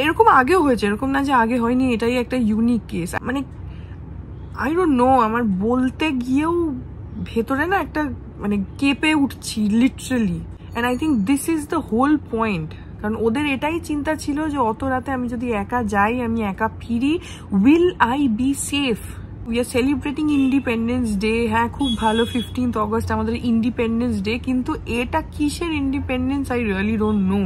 এরকম আগেও হয়েছে, এরকম না যে আগে হয়নি, এটাই একটা ইউনিক কেস। মানে আই ডোন্ট নো, আমার বলতে গিয়েও ভেতরে না একটা মানে কেঁপে উঠছি literally. And I think this is the whole point. কারণ ওদের এটাই চিন্তা ছিল যে অত রাতে আমি যদি একা যাই, আমি একা ফিরি, will I be safe? We are celebrating independence day. হ্যাঁ, খুব ভালো 15th অগস্ট আমাদের ইন্ডিপেন্ডেন্স ডে, কিন্তু এটা কিসের independence I really don't know.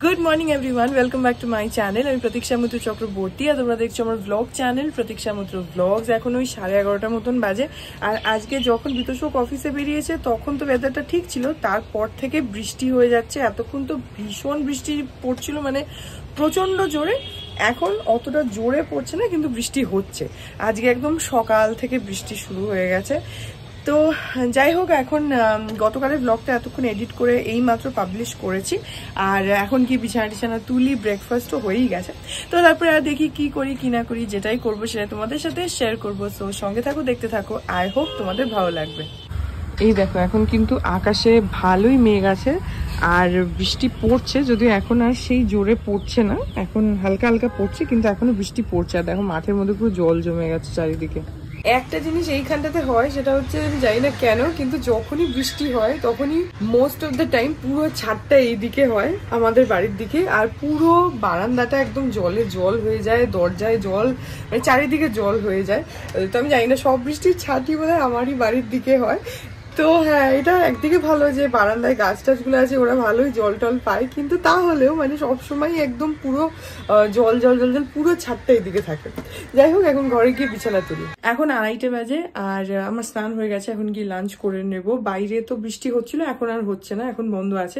Good morning everyone, welcome back to my channel. আমি প্রতীক্ষা মুত্র চক্রবর্তী আর তোমরা দেখছো আমার ব্লগ চ্যানেল প্রতীক্ষা মুত্র ব্লগস। এখন ওই 11:30 মতন বাজে। আর আজকে যখন বিতোষক অফিসে বেরিয়েছে তখন তো ওয়েদারটা ঠিক ছিল, তারপর থেকে বৃষ্টি হয়ে যাচ্ছে। এতক্ষণ তো ভীষণ বৃষ্টি পড়ছিল, মানে প্রচন্ড জোরে। এখন অতটা জোরে পড়ছে না, কিন্তু বৃষ্টি হচ্ছে। আজকে একদম সকাল থেকে বৃষ্টি শুরু হয়ে গেছে। তো যাই হোক, এখন গতকালের ব্লগটা এতক্ষণ এডিট করে এই মাত্র পাবলিশ করেছি। আর এখন কি বিছানা তুলি, ব্রেকফাস্টও হয়েই গেছে। তো তারপরে আর দেখি কি করি কি না করি, যেটাই করবো সেটা তোমাদের সাথে শেয়ার করবো। তো সঙ্গে থাকো, দেখতে থাকো, আই হোপ তোমাদের ভালো লাগবে। এই দেখো, এখন কিন্তু আকাশে ভালোই মেঘ আছে আর বৃষ্টি পড়ছে, যদিও এখন আর সেই জোরে পড়ছে না, এখন হালকা হালকা পড়ছে, কিন্তু এখনো বৃষ্টি পড়ছে। আর দেখো মাঠের মধ্যে পুরো জল জমে গেছে চারিদিকে। একটা জিনিস এইখানটাতে হয়, সেটা হচ্ছে আমি জানি না কেন, কিন্তু যখনই বৃষ্টি হয় তখনই মোস্ট অফ দ্য টাইম পুরো ছাদটা এইদিকে হয় আমাদের বাড়ির দিকে, আর পুরো বারান্দাটা একদম জলে জল হয়ে যায়, দরজায় জল, মানে চারিদিকে জল হয়ে যায়। তো আমি জানি না, সব বৃষ্টির ছাদই বোধহয় আমারই বাড়ির দিকে হয়। তো হ্যাঁ, এটা একদিকে ভালো যে বারান্দায় গাছ টাছগুলো আছে, ওরা ভালোই জল টল পায়, কিন্তু তাহলেও মানে সবসময় একদম পুরো জল জল জল জল পুরো ছাদটা এদিকে থাকে। যাই হোক, এখন ঘরে গিয়ে বিছানা তুলি। এখন 2:30 বাজে আর আমার স্নান হয়ে গেছে, এখন গিয়ে লাঞ্চ করে নেব। বাইরে তো বৃষ্টি হচ্ছিল, এখন আর হচ্ছে না, এখন বন্ধ আছে।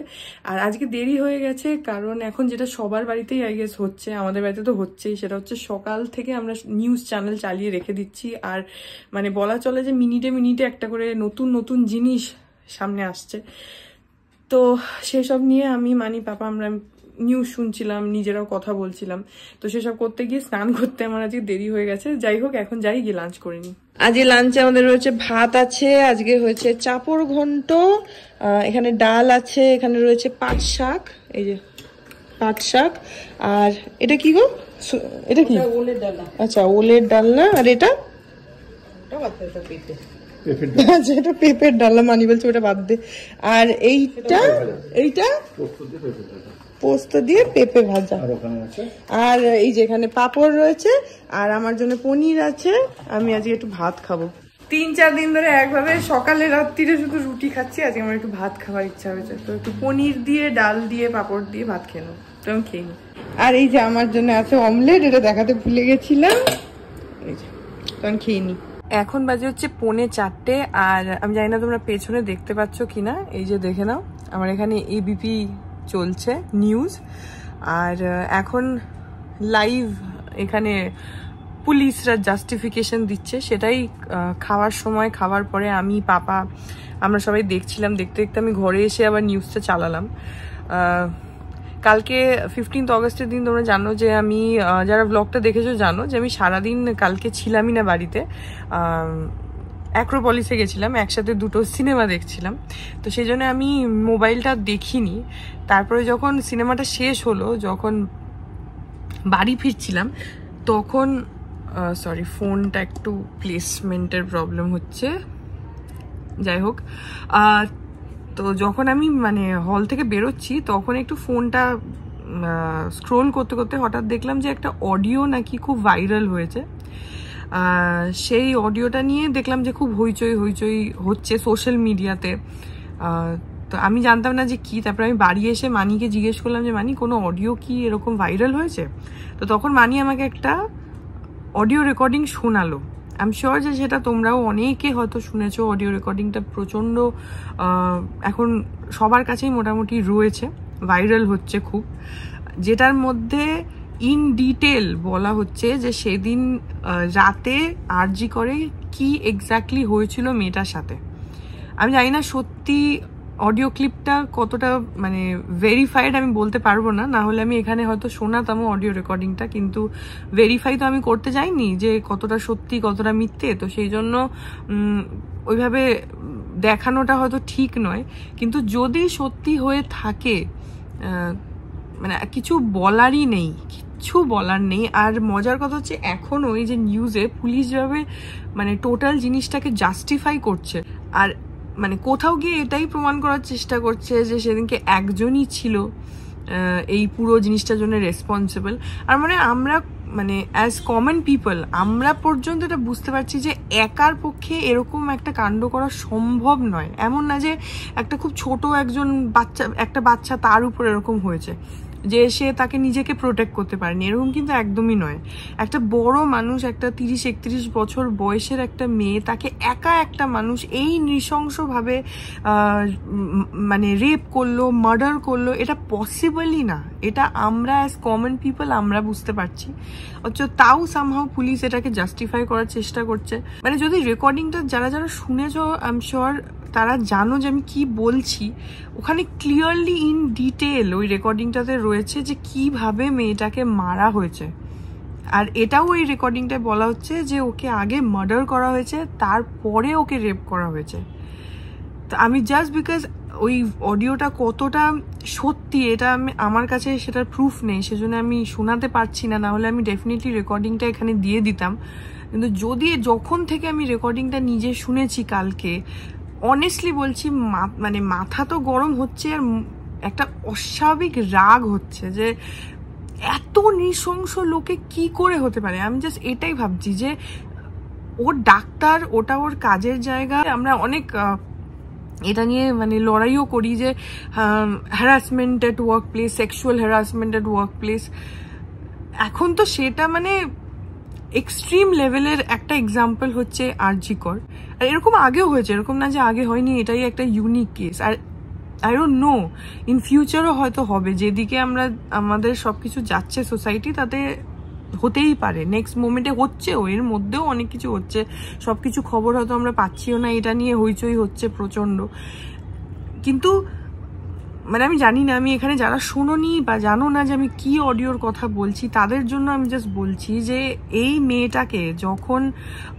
আর আজকে দেরি হয়ে গেছে, কারণ এখন যেটা সবার বাড়িতেই আই গেস হচ্ছে, আমাদের বাড়িতে তো হচ্ছেই, সেটা হচ্ছে সকাল থেকে আমরা নিউজ চ্যানেল চালিয়ে রেখে দিচ্ছি। আর মানে বলা চলে যে মিনিটে মিনিটে একটা করে নতুন নতুন জিনিস সামনে আসছে। তো সেসব নিয়ে আমি পাপা আমরা নিউজ শুনছিলাম, নিজেরাও কথা বলছিলাম। তো সেসব করতে গিয়ে স্নান করতে আমার আজকে দেরি হয়ে গেছে। যাই হোক, এখন যাই গিয়ে লাঞ্চ করে নিই। আজকে লাঞ্চে আমাদের রয়েছে ভাত আছে, আজকে হয়েছে চাপড় ঘন্ট, এখানে ডাল আছে, এখানে রয়েছে পাট শাক, এই যে পাট শাক। আর এটা কি গো? এটা কি? ওলের ডালনা। আচ্ছা, ওলের ডালনা। আর এটা এটা পেঁপের ডালনা, মানি বলছে ওটা বাদ দে। আর এইটা পোস্ত দিয়ে পেঁপে ভাজা। আর এই যে এখানে পাঁপড় রয়েছে, আর আমার জন্য পনির আছে। আমি আজকে একটু ভাত খাবো। 3-4 দিন ধরে একভাবে সকালে রাত্রিরে শুধু রুটি খাচ্ছি, আজকে আমার একটু ভাত খাওয়ার ইচ্ছা হয়েছে। তো একটু পনির দিয়ে, ডাল দিয়ে, পাঁপড় দিয়ে ভাত খেয়ে নেবো। তো আমি খেয়ে নিই। আর এই যে আমার জন্য আছে অমলেট, এটা দেখাতে ভুলে গেছিলাম। এই যে, তো আমি খেয়ে নিই। এখন বাজে হচ্ছে 3:45। আর আমি জানি না তোমরা পেছনে দেখতে পাচ্ছ কিনা, এই যে দেখে নাও, আমার এখানে এবিপি চলছে নিউজ। আর এখন লাইভ এখানে পুলিশরা জাস্টিফিকেশন দিচ্ছে, সেটাই খাওয়ার সময়, খাওয়ার পরে আমি পাপা আমরা সবাই দেখছিলাম। দেখতে দেখতে আমি ঘরে এসে আবার নিউজটা চালালাম। কালকে 15th অগস্টের দিন তোমরা জানো যে আমি, যারা ব্লগটা দেখেছো জানো যে আমি সারাদিন কালকে ছিলামই না বাড়িতে, অ্যাক্রোপলিসে গেছিলাম, একসাথে 2টো সিনেমা দেখছিলাম। তো সেই জন্য আমি মোবাইলটা দেখিনি। তারপরে যখন সিনেমাটা শেষ হলো, যখন বাড়ি ফিরছিলাম, তখন সরি, ফোনটা একটু প্লেসমেন্টের প্রবলেম হচ্ছে। যাই হোক, তো যখন আমি মানে হল থেকে বেরোচ্ছি, তখন একটু ফোনটা স্ক্রোল করতে করতে হঠাৎ দেখলাম যে একটা অডিও নাকি খুব ভাইরাল হয়েছে। সেই অডিওটা নিয়ে দেখলাম যে খুব হইচই হচ্ছে সোশ্যাল মিডিয়াতে। তো আমি জানতাম না যে কি। তারপরে আমি বাড়ি এসে মানিকে জিজ্ঞেস করলাম যে মানি, কোনো অডিও কি এরকম ভাইরাল হয়েছে? তো তখন মানি আমাকে একটা অডিও রেকর্ডিং শোনালো। আই এম শিওর যে সেটা তোমরাও অনেকে হয়তো শুনেছো। অডিও রেকর্ডিংটা প্রচণ্ড এখন সবার কাছেই মোটামুটি রয়েছে, ভাইরাল হচ্ছে খুব। যেটার মধ্যে ইন ডিটেল বলা হচ্ছে যে সেদিন রাতে আরজি করে কি এক্স্যাক্টলি হয়েছিল মেয়েটার সাথে। আমি জানি না সত্যি অডিও ক্লিপটা কতটা মানে ভেরিফাইড আমি বলতে পারবো না, না হলে আমি এখানে হয়তো শোনাতাম অডিও রেকর্ডিংটা, কিন্তু ভেরিফাই তো আমি করতে যাইনি যে কতটা সত্যি কতটা মিথ্যে, তো সেই জন্য ওইভাবে দেখানোটা হয়তো ঠিক নয়। কিন্তু যদি সত্যি হয়ে থাকে মানে কিছু বলারই নেই, কিচ্ছু বলার নেই। আর মজার কথা হচ্ছে এখন ওই যে নিউজে পুলিশ যেভাবে মানে টোটাল জিনিসটাকে জাস্টিফাই করছে, আর মানে কোথাও গিয়ে এটাই প্রমাণ করার চেষ্টা করছে যে সেদিনকে একজনই ছিল এই পুরো জিনিসটার জন্য রেসপন্সিবল। আর মানে আমরা মানে অ্যাজ কমন পিপল আমরা পর্যন্ত এটা বুঝতে পারছি যে একার পক্ষে এরকম একটা কাণ্ড করা সম্ভব নয়। এমন না যে একটা খুব ছোট একটা বাচ্চা তার উপর এরকম হয়েছে যে সে তাকে নিজেকে প্রোটেক্ট করতে পারেনি, এরকম কিন্তু একদমই নয়। একটা বড় মানুষ, একটা 30-31 বছর বয়সের একটা মেয়ে, তাকে একা একটা মানুষ এই নৃশংসভাবে মানে রেপ করলো, মার্ডার করলো, এটা পসিবলই না। এটা আমরা অ্যাজ কমন পিপল আমরা বুঝতে পারছি, অথচ তাও সামহাও পুলিশ এটাকে জাস্টিফাই করার চেষ্টা করছে। মানে যদি রেকর্ডিংটা যারা যারা শুনেছো আই এম শিওর তারা জানো যে আমি কি বলছি। ওখানে ক্লিয়ারলি ইন ডিটেল ওই রেকর্ডিংটাতে রয়েছে যে কিভাবে মেয়েটাকে মারা হয়েছে। আর এটাও ওই রেকর্ডিংটায় বলা হচ্ছে যে ওকে আগে মার্ডার করা হয়েছে, তারপরে ওকে রেপ করা হয়েছে। তো আমি জাস্ট বিকজ ওই অডিওটা কতটা সত্যি এটা আমার কাছে সেটার প্রুফ নেই, সেজন্য আমি শোনাতে পারছি না, না হলে আমি ডেফিনেটলি রেকর্ডিংটা এখানে দিয়ে দিতাম। কিন্তু যখন থেকে আমি রেকর্ডিংটা নিজে শুনেছি কালকে, অনেস্টলি বলছি মানে মাথা তো গরম হচ্ছে, আর একটা অস্বাভাবিক রাগ হচ্ছে যে এত নৃশংস লোকে কি করে হতে পারে। আমি জাস্ট এটাই ভাবছি যে ওর ডাক্তার, ওটা ওর কাজের জায়গা। আমরা অনেক এটা নিয়ে মানে লড়াইও করি যে হ্যারাসমেন্ট এট ওয়ার্ক প্লেস, সেক্সুয়াল হ্যারাসমেন্ট এট ওয়ার্ক প্লেস। এখন তো সেটা মানে এক্সট্রিম লেভেলের একটা এক্সাম্পল হচ্ছে আরজি কর। আর এরকম আগেও হয়েছে, এরকম না যে আগে হয়নি, এটাই একটা ইউনিক কেস। আর আই ডোন্ট নো ইন ফিউচারও হয়তো হবে, যেদিকে আমাদের সবকিছু যাচ্ছে সোসাইটি, তাতে হতেই পারে। নেক্সট মোমেন্টে হচ্ছেও, এর মধ্যেও অনেক কিছু হচ্ছে, সবকিছু খবর হয়তো আমরা পাচ্ছিও না, এটা নিয়ে হইচই হচ্ছে প্রচন্ড। কিন্তু মানে আমি জানি না, আমি এখানে যারা শোনোনি বা জানো না যে আমি কি অডিওর কথা বলছি, তাদের জন্য আমি জাস্ট বলছি যে এই মেয়েটাকে যখন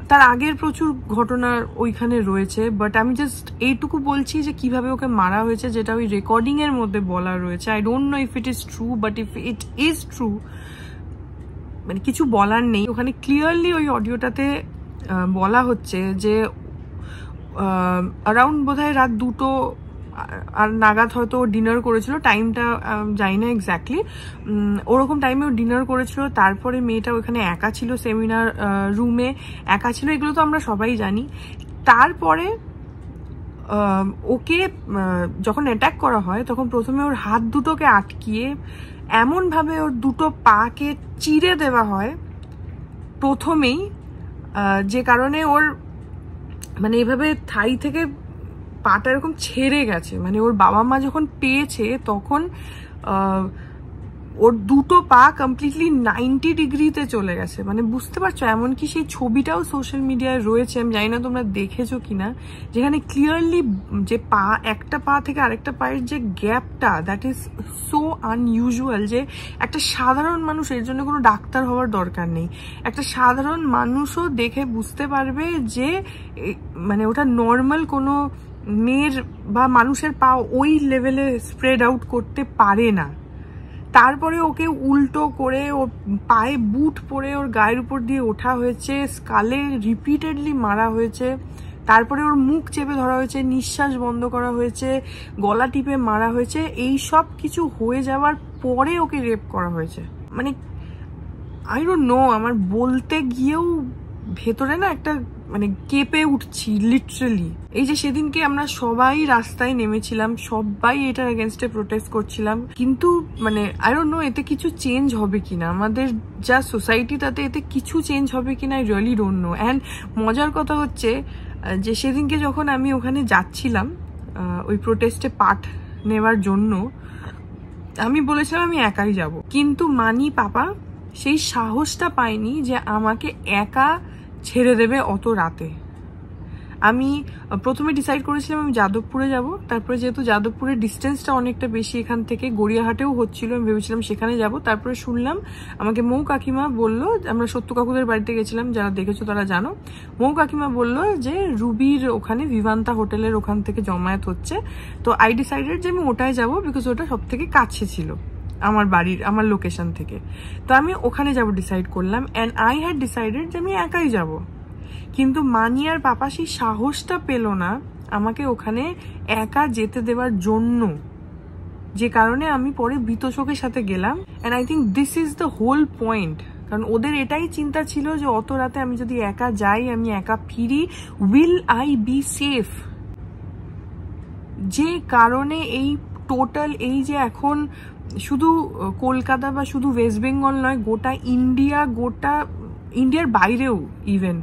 তার আগের প্রচুর ঘটনা ওইখানে রয়েছে, বাট আমি জাস্ট এইটুকু বলছি যে কিভাবে ওকে মারা হয়েছে, যেটা ওই রেকর্ডিং এর মধ্যে বলা রয়েছে। I don't know if it is true, but if it is true মানে কিছু বলার নেই। ওখানে ক্লিয়ারলি ওই অডিওটাতে বলা হচ্ছে যে অ্যারাউন্ড বোধহয় রাত 2টো আর নাগাদ হয়তো ডিনার করেছিল, টাইমটা জানি না এক্স্যাক্টলি, ওরকম টাইমে ও ডিনার করেছিল। তারপরে মেয়েটা ওখানে একা ছিল, সেমিনার রুমে একা ছিল, এগুলো তো আমরা সবাই জানি। তারপরে ওকে যখন অ্যাটাক করা হয় তখন প্রথমে ওর হাত দুটোকে আটকিয়ে এমনভাবে ওর দুটো পাকে চিরে দেওয়া হয় প্রথমেই, যে কারণে ওর মানে এইভাবে থাই থেকে পাটা এরকম ছেড়ে গেছে। মানে ওর বাবা মা যখন পেয়েছে তখন ওর দুটো পা কমপ্লিটলি 90 ডিগ্রিতে চলে গেছে। মানে বুঝতে পারছো, এমনকি সেই ছবিটাও সোশ্যাল মিডিয়ায় রয়েছে, আমি জানি না তোমরা দেখেছো কিনা, যেখানে ক্লিয়ারলি যে একটা পা থেকে আরেকটা পায়ের যে গ্যাপটা, দ্যাট ইজ সো আনইউজুয়াল যে একটা সাধারণ মানুষ, এর জন্য কোনো ডাক্তার হওয়ার দরকার নেই, একটা সাধারণ মানুষও দেখে বুঝতে পারবে যে মানে ওটা নর্মাল কোনো মেয়ের বা মানুষের পা ওই লেভেলে স্প্রেড আউট করতে পারে না। তারপরে ওকে উল্টো করে ওর পায়ে বুট পরে ওর গায়ের উপর দিয়ে ওঠা হয়েছে, স্কালে রিপিটেডলি মারা হয়েছে, তারপরে ওর মুখ চেপে ধরা হয়েছে, নিঃশ্বাস বন্ধ করা হয়েছে, গলা টিপে মারা হয়েছে। এই সব কিছু হয়ে যাওয়ার পরে ওকে রেপ করা হয়েছে। মানে আই ডোন্ট নো, আমার বলতে গিয়েও ভেতরে না একটা মানে কেঁপে উঠছি লিটারালি। এই যে সেদিনকে আমরা সবাই রাস্তায় নেমেছিলাম, সবাই এটার এগেনস্টে প্রোটেস্ট করছিলাম, কিন্তু মানে আই ডোন্ট নো এতে কিছু চেঞ্জ হবে কিনা, আমাদের যা সোসাইটি তাতে এতে কিছু চেঞ্জ হবে কিনা, I really don't know. And মজার কথা হচ্ছে যে সেদিনকে যখন আমি ওখানে যাচ্ছিলাম ওই প্রোটেস্টে পার্ট নেওয়ার জন্য, আমি বলেছিলাম আমি একাই যাব, কিন্তু মানি পাপা সেই সাহসটা পায়নি যে আমাকে একা ছেড়ে দেবে অত রাতে। আমি প্রথমে ডিসাইড করেছিলাম আমি যাদবপুরে যাব, তারপরে যেহেতু যাদবপুরের ডিস্টেন্সটা অনেকটা বেশি এখান থেকে, গড়িয়াহাটেও হচ্ছিল, আমি ভেবেছিলাম সেখানে যাব। তারপরে শুনলাম, আমাকে মৌ কাকিমা বললো, আমরা সত্য কাকুদের বাড়িতে গেছিলাম, যারা দেখেছো তারা জানো, মৌ কাকিমা বললো যে রুবির ওখানে ভিভান্তা হোটেলের ওখান থেকে জমায়েত হচ্ছে। তো আই ডিসাইডেড যে আমি ওটাই যাবো, বিকজ ওটা সব থেকে কাছে ছিল আমার বাড়ির, আমার লোকেশন থেকে। তো আমি ওখানে যাব ডিসাইড করলাম, অ্যান্ড আই হ্যাড ডিসাইডেড যে আমি একাই যাব। কিন্তু মানি আর পাপা সেই সাহসটা পেল না আমাকে ওখানে একা যেতে দেওয়ার জন্য, যে কারণে আমি পরে বিতোষকের সাথে গেলাম। And I think this is the whole point, কারণ ওদের এটাই চিন্তা ছিল যে অত রাতে আমি যদি একা যাই, আমি একা ফিরি, উইল আই বি সেফ? যে কারণে এই টোটাল এই যে এখন শুধু কলকাতা বা শুধু ওয়েস্ট বেঙ্গল নয়, গোটা ইন্ডিয়ার বাইরেও, ইভেন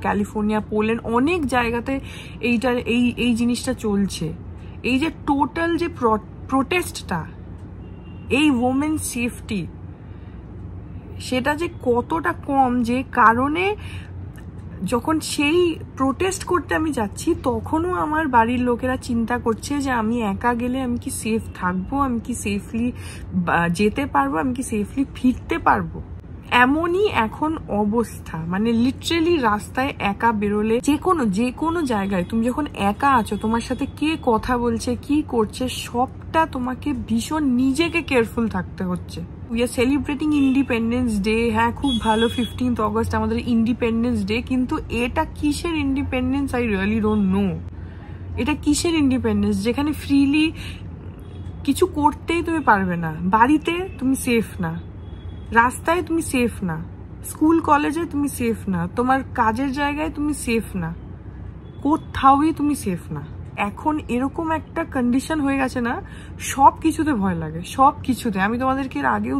ক্যালিফোর্নিয়া, পোল্যান্ড, অনেক জায়গাতে এই জিনিসটা চলছে। এই যে টোটাল যে প্রোটেস্টটা, এই ওমেন সেফটি, সেটা যে কতটা কম, যে কারণে যখন সেই প্রোটেস্ট করতে আমি যাচ্ছি, তখনও আমার বাড়ির লোকেরা চিন্তা করছে যে আমি একা গেলে আমি কি সেফ থাকবো, আমি কি সেফলি যেতে পারবো, আমি কি সেফলি ফিরতে পারবো। এমনই এখন অবস্থা, মানে লিটারেলি রাস্তায় একা বেরোলে, যে কোনো জায়গায় তুমি যখন একা আছো, তোমার সাথে কে কথা বলছে, কি করছে, সবটা তোমাকে ভীষণ নিজেকে কেয়ারফুল থাকতে হচ্ছে। We are celebrating independence day, হ্যাঁ খুব ভালো, 15th অগস্ট আমাদের ইন্ডিপেন্ডেন্স ডে, কিন্তু এটা কিসের independence? I really don't know. এটা কিসের ইন্ডিপেন্ডেন্স যেখানে ফ্রিলি কিছু করতেই তুমি পারবে না? বাড়িতে তুমি সেফ না, রাস্তায় তুমি সেফ না, স্কুল কলেজে তুমি সেফ না, তোমার কাজের জায়গায় তুমি সেফ না, কোথাওই তুমি সেফ না। এখন এরকম একটা কন্ডিশন হয়ে গেছে না, সব কিছুতে ভয় লাগে, সব কিছুতে। আমি তোমাদেরকে এর আগেও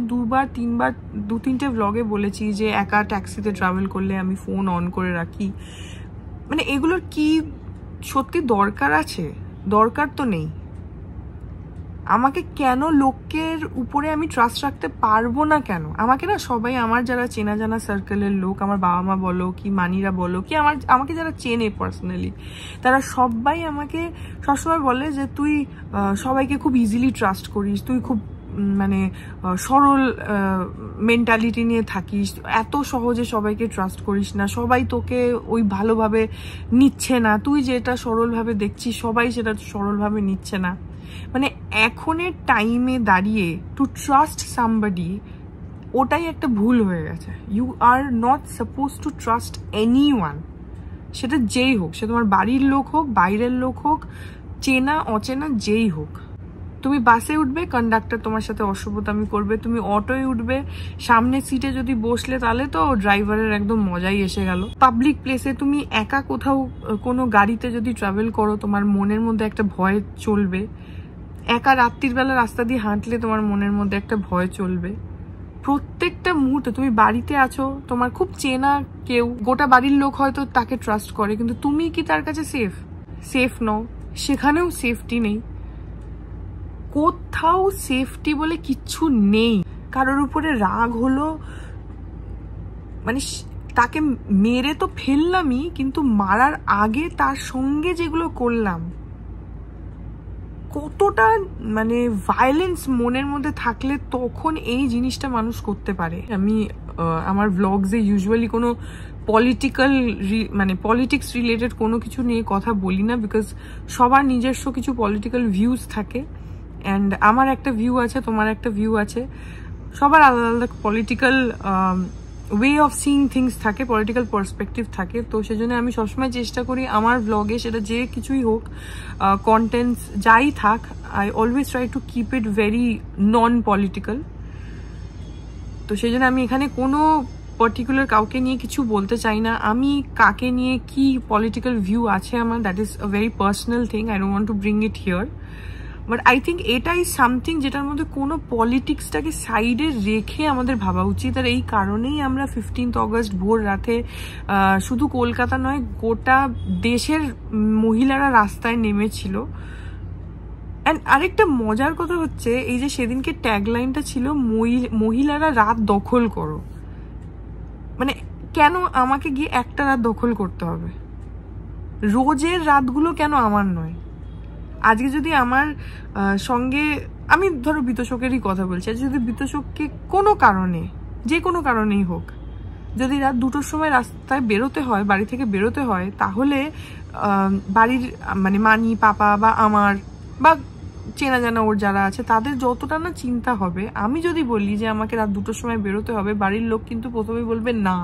2-3টে ব্লগে বলেছি যে একা ট্যাক্সিতে ট্রাভেল করলে আমি ফোন অন করে রাখি। মানে এগুলোর কি সত্যি দরকার আছে? দরকার তো নেই। আমাকে কেন লোকের উপরে আমি ট্রাস্ট রাখতে পারবো না কেন? আমাকে না সবাই, আমার যারা চেনা জানা সার্কেলের লোক, আমার বাবা মা বলো কি মানিরা বলো কি, আমাকে যারা চেনে পার্সোনালি, তারা সবাই আমাকে সবসময় বলে যে তুই সবাইকে খুব ইজিলি ট্রাস্ট করিস, তুই খুব মানে সরল মেন্টালিটি নিয়ে থাকিস, এত সহজে সবাইকে ট্রাস্ট করিস না, সবাই তোকে ওই ভালোভাবে নিচ্ছে না, তুই যেটা সরলভাবে দেখছিস সবাই সেটা সরলভাবে নিচ্ছে না। মানে এখনের টাইমে দাঁড়িয়ে টু ট্রাস্ট সামবডি, ওটাই একটা ভুল হয়ে গেছে। You are not suppose to trust anyone, সেটা যেই হোক, সে তোমার বাড়ির লোক হোক, বাইরের লোক হোক, চেনা অচেনা যেই হোক। তুমি বাসে উঠবে, কন্ডাক্টর তোমার সাথে অসভ্যতামি করবে, তুমি অটোয় উঠবে, সামনের সিটে যদি বসলে তাহলে তো ড্রাইভারের একদম মজাই এসে গেল। পাবলিক প্লেসে তুমি একা কোথাও কোনো গাড়িতে যদি ট্রাভেল করো, তোমার মনের মধ্যে একটা ভয় চলবে। একা রাত্রির বেলা রাস্তা দিয়ে হাঁটলে তোমার মনের মধ্যে একটা ভয় চলবে। প্রত্যেকটা মুহূর্তে তুমি বাড়িতে আছো, তোমার খুব চেনা কেউ, গোটা বাড়ির লোক হয়তো তাকে ট্রাস্ট করে, কিন্তু তুমি কি তার কাছে সেফ নও? সেখানেও সেফটি নেই, কোথাও সেফটি বলে কিচ্ছু নেই। কারোর উপরে রাগ হলো, মানে তাকে মেরে তো ফেললামই, কিন্তু মারার আগে তার সঙ্গে যেগুলো করলাম, কতটা মানে ভায়োলেন্স মনের মধ্যে থাকলে তখন এই জিনিসটা মানুষ করতে পারে। আমি আমার ভ্লগসে ইউজুয়ালি কোনো পলিটিক্স রিলেটেড কোনো কিছু নিয়ে কথা বলি না, বিকজ সবার নিজস্ব কিছু পলিটিক্যাল ভিউজ থাকে, অ্যান্ড আমার একটা ভিউ আছে, তোমার একটা ভিউ আছে, সবার আলাদা আলাদা political way of seeing things থাকে, পলিটিক্যাল পার্সপেক্টিভ থাকে। তো সেজন্য আমি সবসময় চেষ্টা করি আমার ব্লগে, সেটা যে কিছুই হোক, কন্টেন্টস যাই থাক, I always try to keep it very non political. তো সেই জন্য আমি এখানে কোনো পার্টিকুলার কাউকে নিয়ে কিছু বলতে চাই না। আমি কাকে নিয়ে কি পলিটিক্যাল ভিউ আছে আমার, that is a very personal thing, I don't want to bring it here. But I think এটাই সামথিং যেটার মধ্যে কোনো পলিটিক্সটাকে সাইডে রেখে আমাদের ভাবা উচিত। আর এই কারণেই আমরা 15th অগস্ট ভোর রাতে শুধু কলকাতা নয়, গোটা দেশের মহিলারা রাস্তায় নেমেছিল। অ্যান্ড আরেকটা মজার কথা হচ্ছে, এই যে সেদিনকে ট্যাগলাইনটা ছিল মহিলারা রাত দখল করো, মানে কেন আমাকে গিয়ে একটা রাত দখল করতে হবে? রোজের রাতগুলো কেন আমার নয়? আজকে যদি আমার সঙ্গে, আমি ধরো বিতোষকেরই কথা বলছি, যদি বিতোষককে কোনো কারণে, যে কোনো কারণেই হোক, যদি রাত 2টোর সময় রাস্তায় বেরোতে হয়, বাড়ি থেকে বেরোতে হয়, তাহলে বাড়ির মানে মানি, পাপা বা আমার বা চেনা জানা ওর যারা আছে তাদের যতটা না চিন্তা হবে, আমি যদি বলি যে আমাকে রাত 2টোর সময় বেরোতে হবে, বাড়ির লোক কিন্তু প্রথমেই বলবে না।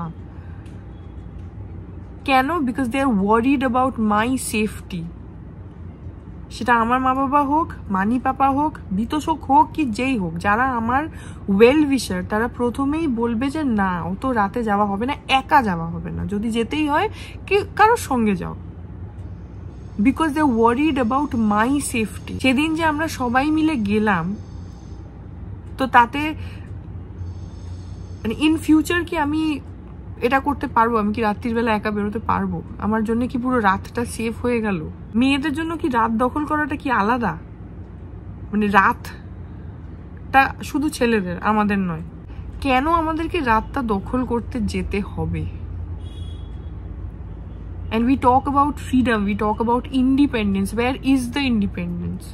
কেন? Because they are worried about my safety. সেটা আমার মা বাবা হোক, মানি পাপা হোক, বিতোষক হোক, কি যেই হোক, যারা আমার ওয়েল উইশার, তারা প্রথমেই বলবে যে না, অত রাতে যাওয়া হবে না, একা যাওয়া হবে না, যদি যেতেই হয় কি কারোর সঙ্গে যাও, because they worried about my safety. সেদিন যে আমরা সবাই মিলে গেলাম, তো তাতে মানে ইন ফিউচার কি আমি এটা করতে পারবো? আমি কি রাত্রির বেলা একা বেরোতে পারবো? আমার জন্য কি পুরো রাতটা সেফ হয়ে গেল? মেয়েদের জন্য কি রাত দখল করাটা কি আলাদা? মানে রাতটা শুধু ছেলেদের, আমাদের নয়। কেন আমাদেরকে রাতটা দখল করতে যেতে হবে? And we talk about freedom, we talk about independence. Where is the independence?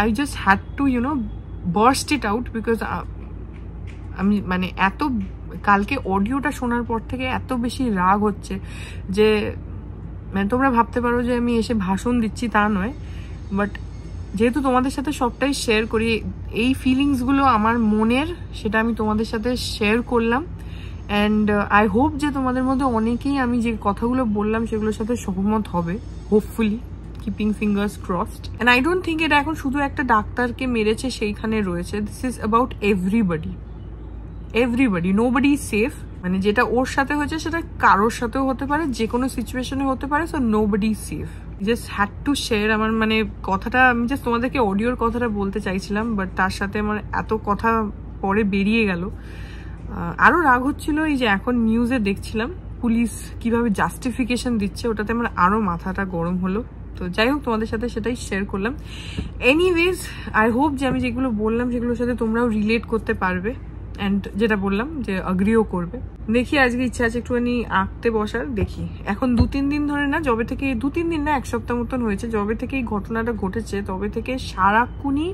I just had to, burst it out because আমি মানে এত কালকে অডিওটা শোনার পর থেকে এত বেশি রাগ হচ্ছে যে মানে তোমরা ভাবতে পারো যে আমি এসে ভাষণ দিচ্ছি, তা নয়, বাট যেহেতু তোমাদের সাথে সবটাই শেয়ার করি, এই ফিলিংসগুলো আমার মনের, সেটা আমি তোমাদের সাথে শেয়ার করলাম। অ্যান্ড আই হোপ যে তোমাদের মধ্যে অনেকেই আমি যে কথাগুলো বললাম সেগুলোর সাথে সহমত হবে, hopefully, keeping fingers crossed. And I don't think এটা এখন শুধু একটা ডাক্তারকে মেরেছে সেইখানে রয়েছে, this is about everybody, nobody is safe. মানে যেটা ওর সাথে হয়েছে সেটা কারোর সাথেও হতে পারে, যে কোনো সিচুয়েশনে হতে পারে, so nobody is safe. Just had to share আমার মানে কথাটা, আমি জাস্ট তোমাদেরকে অডিওর কথাটা বলতে চাইছিলাম, বাট তার সাথে আমার এত কথা পরে বেরিয়ে গেল। আরও রাগ হচ্ছিল এই যে এখন নিউজে দেখছিলাম পুলিশ কিভাবে জাস্টিফিকেশন দিচ্ছে, ওটাতে আমার আরও মাথাটা গরম হলো। তো যাই হোক, তোমাদের সাথে সেটাই শেয়ার করলাম। এনিওয়েজ, আই হোপ যে আমি যেগুলো বললাম সেগুলোর সাথে তোমরাও রিলেট করতে পারবে, অ্যান্ড যেটা বললাম যে অ্যাগ্রিও করবে। দেখি, আজকে ইচ্ছা আছে একটুখানি আঁকতে বসার। দেখি, এখন 2-3 দিন ধরে না, যবে থেকে 2-3 দিন না, 1 সপ্তাহ মতন হয়েছে, যবে থেকে এই ঘটনাটা ঘটেছে তবে থেকে সারাক্ষণই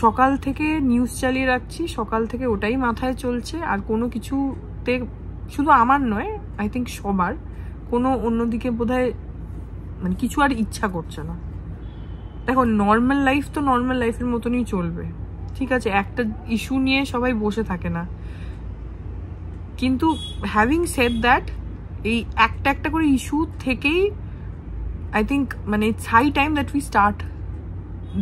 সকাল থেকে নিউজ চালিয়ে রাখছি, সকাল থেকে ওটাই মাথায় চলছে। আর কোনো কিছুতে, শুধু আমার নয়, আই থিঙ্ক সবার, কোনো অন্যদিকে বোধহয় মানে কিছু আর ইচ্ছা করছে না। দেখো, নর্মাল লাইফ তো নর্মাল লাইফের মতনই চলবে, ঠিক আছে, একটা ইস্যু নিয়ে সবাই বসে থাকে না, কিন্তু হ্যাভিং সেড দ্যাট, এই একটা একটা করে ইস্যু থেকেই আই থিঙ্ক মানে it's high time that we start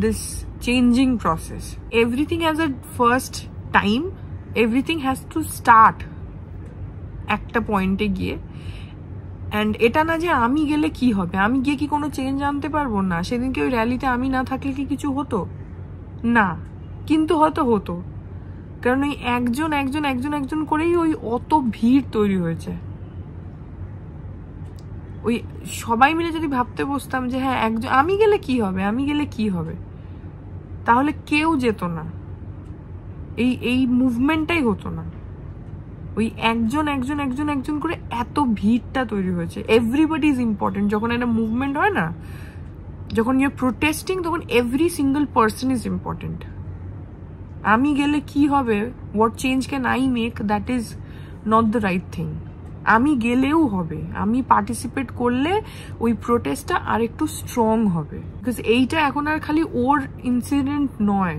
this changing process. Everything has a first time, everything has to start একটা পয়েন্টে গিয়ে। অ্যান্ড এটা না যে আমি গেলে কি হবে, আমি গিয়ে কি কোনো চেঞ্জ আনতে পারবো না? সেদিনকে ওই র্যালিতে আমি না থাকলে কি কিছু হতো না? কিন্তু হয়তো হতো, কারণ ওই একজন একজন একজন একজন করেই ওই অত ভিড় তৈরি হয়েছে। ওই সবাই মিলে যদি ভাবতে বসতাম যে হ্যাঁ একজন, আমি গেলে কি হবে, আমি গেলে কি হবে, তাহলে কেউ যেত না, এই মুভমেন্টটাই হতো না। ওই একজন একজন একজন একজন করে এত ভিড়টা তৈরি হয়েছে। Everybody is important. যখন একটা মুভমেন্ট হয় না, যখন ইউ আর প্রোটেস্টিং, তখন every single person is important. আমি গেলে কি হবে, what change can I make, that is not the right thing. আমি গেলেও হবে, আমি পার্টিসিপেট করলে ওই প্রোটেস্টটা আর একটু স্ট্রং হবে। বিকজ এইটা এখন আর খালি ওর ইনসিডেন্ট নয়,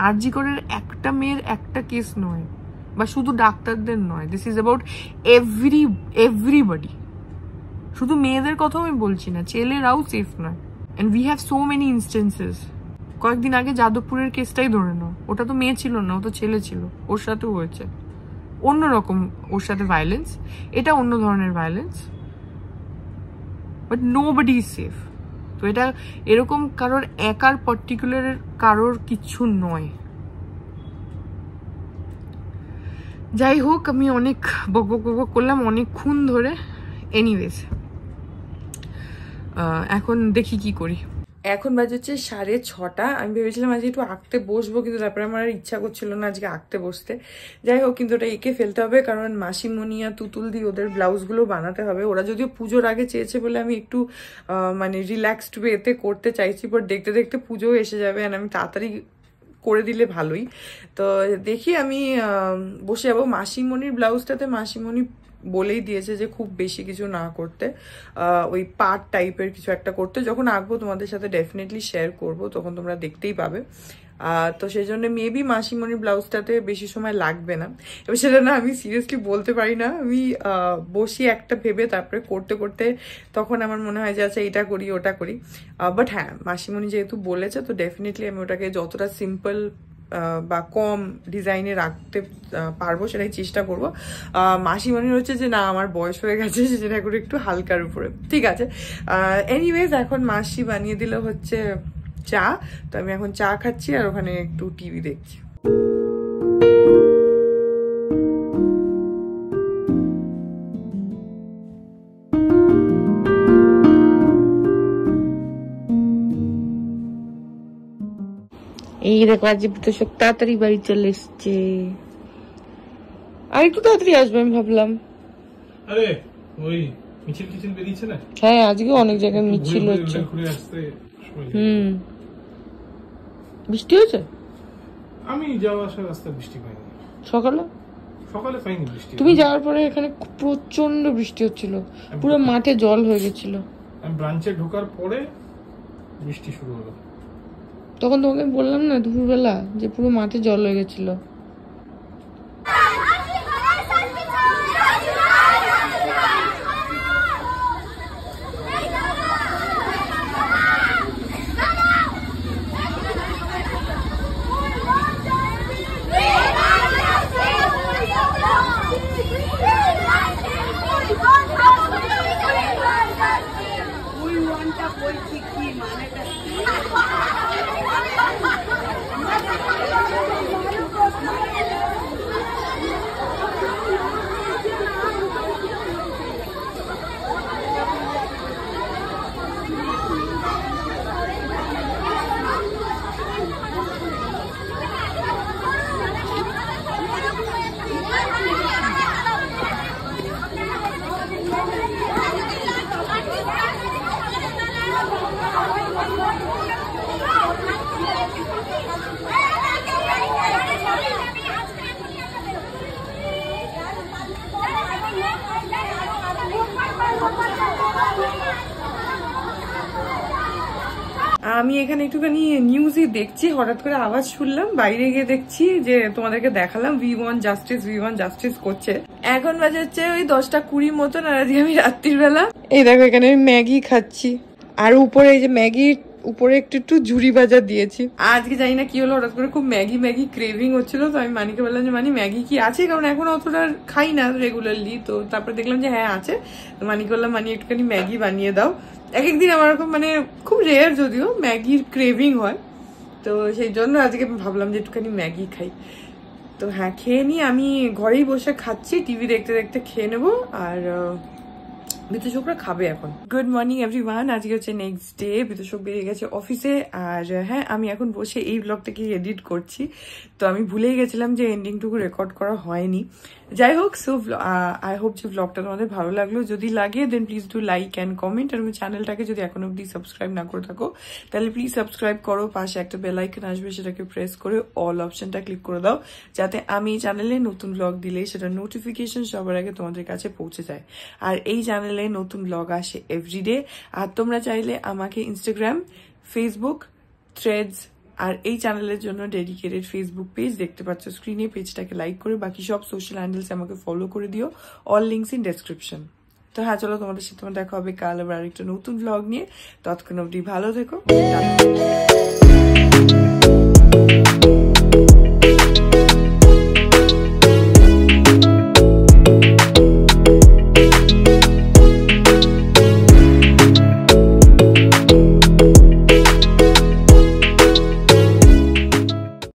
আরজি করের একটা মেয়ের একটা কেস নয়, বা শুধু ডাক্তারদের নয়, দিস ইজ অ্যাবাউট এভরিবডি। শুধু মেয়েদের কথাও আমি বলছি না, ছেলেরাও সেফ নয়। And we have so many instances. কয়েকদিন আগে যাদবপুরের কেসটাই ধরে নাও, ওটা তো মেয়ে ছিল না, ও তো ছেলে ছিল, ওর সাথেও হয়েছে অন্যরকম, ওর সাথে ভায়োলেন্স, এটা অন্য ধরনের violence, but nobody is safe. তো এটা এরকম কারোর একার পার্টিকুলার কারোর কিছু নয়। যাই হোক, আমি অনেক বক করলাম অনেকক্ষণ ধরে। এনিওয়েজ, এখন দেখি কি করি। এখন বাজে হচ্ছে 6:30। আমি ভেবেছিলাম আজকে একটু আঁকতে বসবো, কিন্তু তারপরে আমার আর ইচ্ছা করছিল না আজকে আঁকতে বসতে। যাই হোক, কিন্তু ওটা এঁকে ফেলতে হবে, কারণ মাসিমণি আর তুতুল দি ওদের ব্লাউজগুলো বানাতে হবে। ওরা যদিও পুজোর আগে চেয়েছে বলে আমি একটু মানে রিল্যাক্সড ওয়েতে করতে চাইছি, বাট দেখতে দেখতে পুজোও এসে যাবে, আর আমি তাড়াতাড়ি করে দিলে ভালোই। তো দেখি আমি বসে যাবো। মাসিমণির ব্লাউজটাতে মাসিমণি বলেই দিয়েছে যে খুব বেশি কিছু না করতে, ওই পার্ট টাইপের কিছু একটা করতে। যখন আঁকবো তোমাদের সাথে ডেফিনেটলি শেয়ার করব, তখন তোমরা দেখতেই পাবে। তো সেই জন্য মেবি মাসিমণির ব্লাউজটাতে বেশি সময় লাগবে না। এবার সেটা না আমি সিরিয়াসলি বলতে পারি না, আমি বসি একটা ভেবে, তারপরে করতে করতে তখন আমার মনে হয় যে আচ্ছা এটা করি ওটা করি। বাট হ্যাঁ, মাসিমণি যেহেতু বলেছে, তো ডেফিনেটলি আমি ওটাকে যতটা সিম্পল বা কম ডিজাইনে রাখতে পারবো সেটাই চেষ্টা করবো। মাসিমণির হচ্ছে যে না আমার বয়স হয়ে গেছে, সেটা করে একটু হালকার উপরে, ঠিক আছে। এনিওয়েজ, এখন মাসি বানিয়ে দিল হচ্ছে চা, তো আমি এখন চা খাচ্ছি আর ওখানে একটু টিভি দেখছি। এই দেখো আজ তো সব তাড়াতাড়ি বাড়ি চলে এসছে, আর একটু তাড়াতাড়ি আসবে আমি ভাবলাম। আরে ওই মিছিল টিছিল বেরিয়েছে না? হ্যাঁ, আজকে অনেক জায়গায় মিছিল হচ্ছে। বৃষ্টি হয়েছে? আমি যাওয়া আসার রাস্তা বৃষ্টি পাইনি। সকালে পাইনি বৃষ্টি। তুমি যাওয়ার পরে এখানে প্রচন্ড বৃষ্টি হচ্ছিল, পুরো মাঠে জল হয়ে গেছিল। আমি ব্রাঞ্চে ঢোকার পরে বৃষ্টি শুরু হলো। তখন তোমাকে বললাম না দুপুরবেলা যে পুরো মাঠে জল হয়ে গেছিল। আমি এখানে একটুখানি নিউজই দেখছি, হঠাৎ করে আওয়াজ শুনলাম, বাইরে গিয়ে দেখছি যে তোমাদেরকে দেখালাম উই ওয়ান্ট জাস্টিস করছে। এখন বাজে হচ্ছে ওই 10:20 মতন, আর আজকে আমি রাত্রির বেলা এই দেখো এখানে আমি ম্যাগি খাচ্ছি, আর উপরে এই যে ম্যাগির উপরে একটু ঝুড়ি ভাজা দিয়েছি। আজকে জানি না কি হলো, হঠাৎ করে খুব ম্যাগি ক্রেভিং হচ্ছিল, তো আমি মানিকে বললাম যে মানি ম্যাগি কি আছে, কারণ এখন অতটা খাই না রেগুলারলি। তো তারপরে দেখলাম যে হ্যাঁ আছে, তো মানিকে বললাম মানি একটুখানি ম্যাগি বানিয়ে দাও। এক একদিন আমার এরকম মানে খুব রেয়ার যদিও ম্যাগির ক্রেভিং হয়, তো সেই জন্য আজকে ভাবলাম যে একটুখানি ম্যাগি খাই। তো হ্যাঁ, খেয়ে নিই, আমি ঘরেই বসে খাচ্ছি, টিভি দেখতে দেখতে খেয়ে নেবো, আর বিতোষকরা খাবে এখন। গুড মর্নিং এভরিওয়ান, আজকে হচ্ছে নেক্সট ডে, বিতোষক বেরিয়ে গেছে অফিসে, আর হ্যাঁ আমি এখন বসে এই ব্লগটাকে এডিট করছি। তো আমি ভুলেই গেছিলাম যে এন্ডিংটুকু রেকর্ড করা হয়নি। যাই হোক, সো আই হোপ যে ব্লগটা তোমাদের ভালো লাগলো। যদি লাগে then please do like and comment, আর চ্যানেলটাকে যদি এখন অব্দি সাবস্ক্রাইব না করে থাকো তাহলে প্লিজ সাবস্ক্রাইব করো, পাশে একটা বেল আইকন আসবে, সেটাকে প্রেস করে অল অপশনটা ক্লিক করে দাও, যাতে আমি এই চ্যানেলে নতুন ব্লগ দিলেই সেটা নোটিফিকেশন সবার আগে তোমাদের কাছে পৌঁছে যায়। আর এই চ্যানেলে নতুন ব্লগ আসে এভরিডে। আর তোমরা চাইলে আমাকে ইনস্টাগ্রাম, ফেসবুক, থ্রেডস আর এই চ্যানেলের জন্য ডেডিকেটেড ফেসবুক পেজ দেখতে পাচ্ছ স্ক্রিনে, পেজটাকে লাইক করে বাকি সব সোশ্যাল হ্যান্ডেলস আমাকে ফলো করে দিও, অল লিঙ্কস ইন ডেসক্রিপশন। তো হ্যাঁ, চলো তোমাদের সাথে দেখা হবে কাল আবার আরেকটা নতুন ব্লগ নিয়ে। ততক্ষণ অবধি ভালো থেকো।